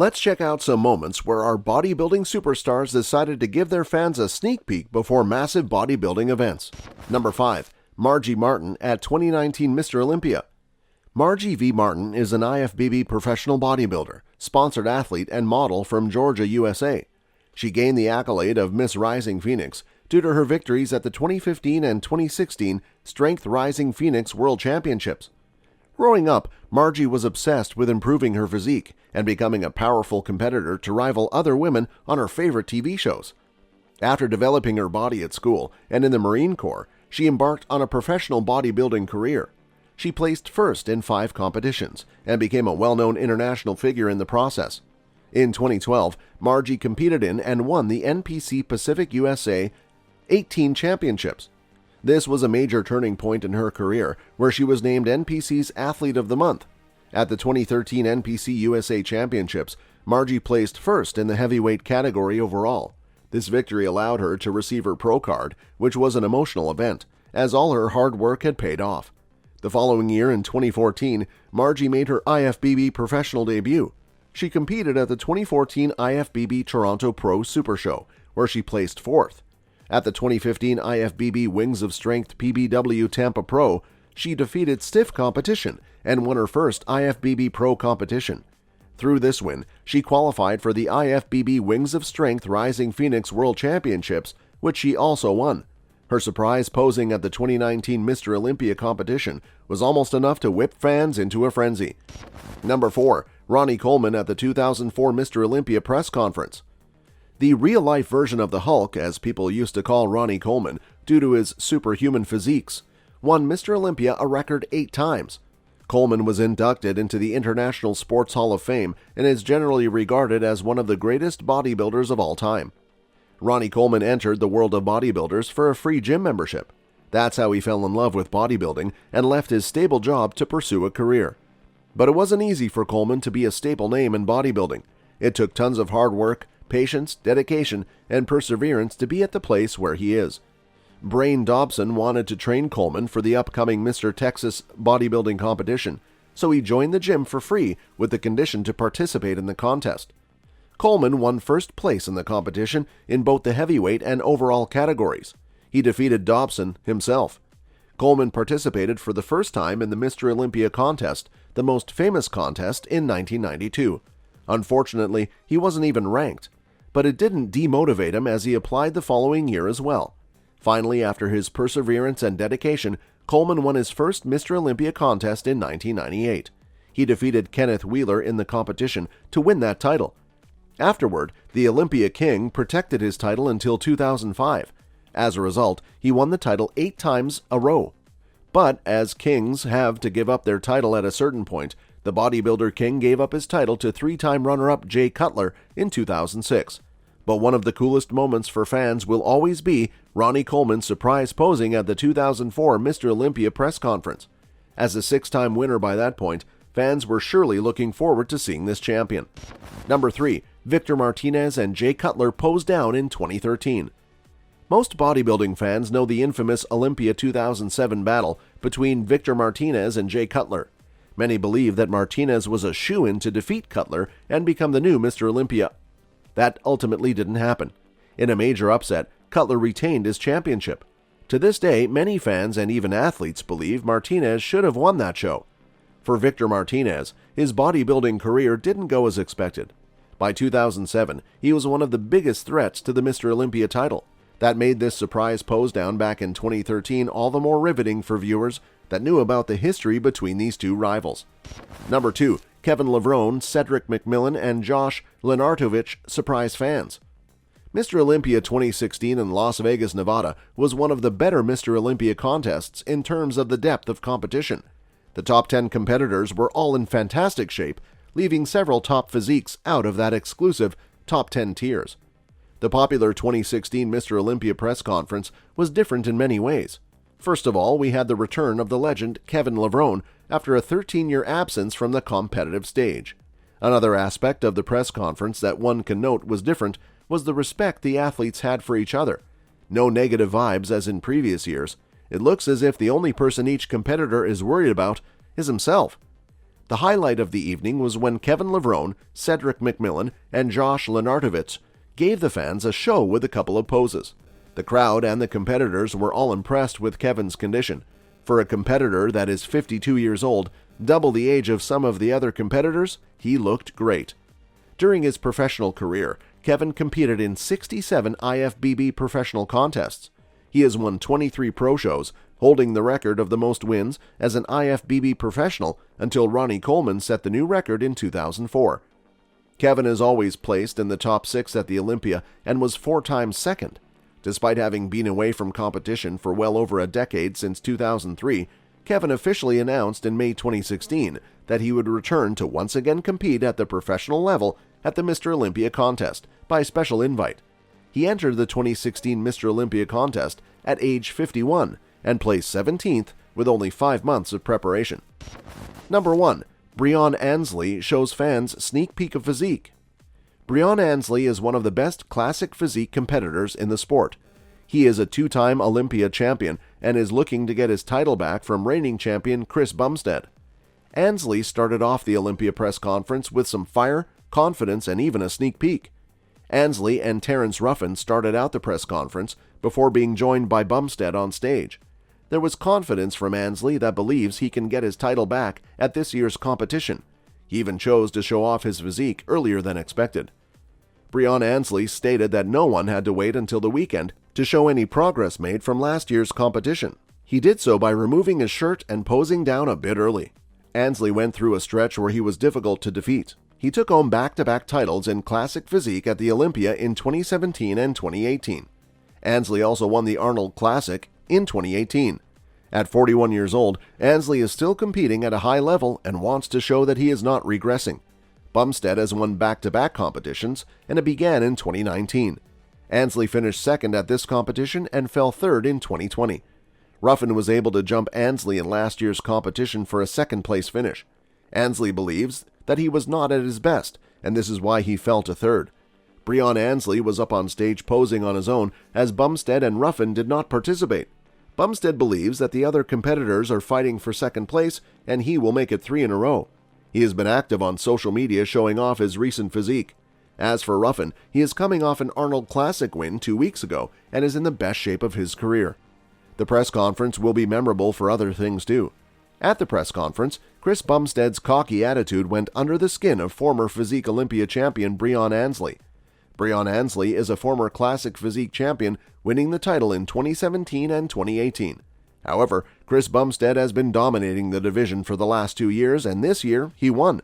Let's check out some moments where our bodybuilding superstars decided to give their fans a sneak peek before massive bodybuilding events. Number 5. Margie Martin at 2019 Mr. Olympia. Margie V. Martin is an IFBB professional bodybuilder, sponsored athlete, and model from Georgia, USA. She gained the accolade of Miss Rising Phoenix due to her victories at the 2015 and 2016 Strength Rising Phoenix World Championships. Growing up, Margie was obsessed with improving her physique and becoming a powerful competitor to rival other women on her favorite TV shows. After developing her body at school and in the Marine Corps, she embarked on a professional bodybuilding career. She placed first in 5 competitions and became a well-known international figure in the process. In 2012, Margie competed in and won the NPC Pacific USA 18 Championships. This was a major turning point in her career, where she was named NPC's Athlete of the Month. At the 2013 NPC USA Championships, Margie placed first in the heavyweight category overall. This victory allowed her to receive her pro card, which was an emotional event, as all her hard work had paid off. The following year, in 2014, Margie made her IFBB professional debut. She competed at the 2014 IFBB Toronto Pro Super Show, where she placed 4th. At the 2015 IFBB Wings of Strength PBW Tampa Pro, she defeated stiff competition and won her first IFBB Pro competition. Through this win, she qualified for the IFBB Wings of Strength Rising Phoenix World Championships, which she also won. Her surprise posing at the 2019 Mr. Olympia competition was almost enough to whip fans into a frenzy. Number 4. Ronnie Coleman at the 2004 Mr. Olympia press conference. The real-life version of the Hulk, as people used to call Ronnie Coleman due to his superhuman physiques, won Mr. Olympia a record 8 times. Coleman was inducted into the International Sports Hall of Fame and is generally regarded as one of the greatest bodybuilders of all time. Ronnie Coleman entered the world of bodybuilders for a free gym membership. That's how he fell in love with bodybuilding and left his stable job to pursue a career. But it wasn't easy for Coleman to be a staple name in bodybuilding. It took tons of hard work, patience, dedication, and perseverance to be at the place where he is. Breon Dobson wanted to train Coleman for the upcoming Mr. Texas bodybuilding competition, so he joined the gym for free with the condition to participate in the contest. Coleman won first place in the competition in both the heavyweight and overall categories. He defeated Dobson himself. Coleman participated for the first time in the Mr. Olympia contest, the most famous contest in 1992. Unfortunately, he wasn't even ranked, but it didn't demotivate him as he applied the following year as well. Finally, after his perseverance and dedication, Coleman won his first Mr. Olympia contest in 1998. He defeated Kenneth Wheeler in the competition to win that title. Afterward, the Olympia King protected his title until 2005. As a result, he won the title 8 times a row. But as kings have to give up their title at a certain point, the bodybuilder king gave up his title to 3-time runner-up Jay Cutler in 2006. But one of the coolest moments for fans will always be Ronnie Coleman's surprise posing at the 2004 Mr. Olympia press conference. As a 6-time winner by that point, fans were surely looking forward to seeing this champion. Number 3. Victor Martinez and Jay Cutler posed down in 2013. Most bodybuilding fans know the infamous Olympia 2007 battle between Victor Martinez and Jay Cutler. Many believe that Martinez was a shoo-in to defeat Cutler and become the new Mr. Olympia. That ultimately didn't happen. In a major upset, Cutler retained his championship. To this day, many fans and even athletes believe Martinez should have won that show. For Victor Martinez, his bodybuilding career didn't go as expected. By 2007, he was one of the biggest threats to the Mr. Olympia title. That made this surprise pose down back in 2013 all the more riveting for viewers that knew about the history between these two rivals. Number 2. Kevin Levrone, Cedric McMillan, and Josh Lenartovich surprise fans. Mr. Olympia 2016 in Las Vegas, Nevada was one of the better Mr. Olympia contests in terms of the depth of competition. The top 10 competitors were all in fantastic shape, leaving several top physiques out of that exclusive top 10 tiers. The popular 2016 Mr. Olympia press conference was different in many ways. First of all, we had the return of the legend Kevin Levrone after a 13-year absence from the competitive stage. Another aspect of the press conference that one can note was different was the respect the athletes had for each other. No negative vibes as in previous years. It looks as if the only person each competitor is worried about is himself. The highlight of the evening was when Kevin Levrone, Cedric McMillan, and Josh Lenartovich gave the fans a show with a couple of poses. The crowd and the competitors were all impressed with Kevin's condition. For a competitor that is 52 years old, double the age of some of the other competitors, he looked great. During his professional career, Kevin competed in 67 IFBB professional contests. He has won 23 pro shows, holding the record of the most wins as an IFBB professional until Ronnie Coleman set the new record in 2004. Kevin has always placed in the top 6 at the Olympia and was 4 times second. Despite having been away from competition for well over a decade since 2003, Kevin officially announced in May 2016 that he would return to once again compete at the professional level at the Mr. Olympia contest by special invite. He entered the 2016 Mr. Olympia contest at age 51 and placed 17th with only 5 months of preparation. Number 1. Breon Ansley shows fans sneak peek of physique. Breon Ansley is one of the best classic physique competitors in the sport. He is a 2-time Olympia champion and is looking to get his title back from reigning champion Chris Bumstead. Ansley started off the Olympia press conference with some fire, confidence, and even a sneak peek. Ansley and Terrence Ruffin started out the press conference before being joined by Bumstead on stage. There was confidence from Ansley that believes he can get his title back at this year's competition. He even chose to show off his physique earlier than expected. Breon Ansley stated that no one had to wait until the weekend to show any progress made from last year's competition. He did so by removing his shirt and posing down a bit early. Ansley went through a stretch where he was difficult to defeat. He took home back-to-back titles in classic physique at the Olympia in 2017 and 2018. Ansley also won the Arnold Classic in 2018. At 41 years old, Ansley is still competing at a high level and wants to show that he is not regressing. Bumstead has won back-to-back competitions, and it began in 2019. Ansley finished second at this competition and fell third in 2020. Ruffin was able to jump Ansley in last year's competition for a second-place finish. Ansley believes that he was not at his best, and this is why he fell to third. Breon Ansley was up on stage posing on his own, as Bumstead and Ruffin did not participate. Bumstead believes that the other competitors are fighting for second place, and he will make it 3 in a row. He has been active on social media showing off his recent physique. As for Ruffin, he is coming off an Arnold Classic win 2 weeks ago and is in the best shape of his career. The press conference will be memorable for other things too. At the press conference, Chris Bumstead's cocky attitude went under the skin of former Physique Olympia champion Breon Ansley. Breon Ansley is a former classic physique champion, winning the title in 2017 and 2018. However, Chris Bumstead has been dominating the division for the last 2 years, and this year he won.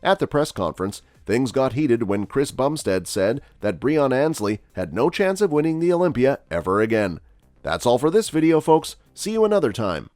At the press conference, things got heated when Chris Bumstead said that Breon Ansley had no chance of winning the Olympia ever again. That's all for this video, folks. See you another time.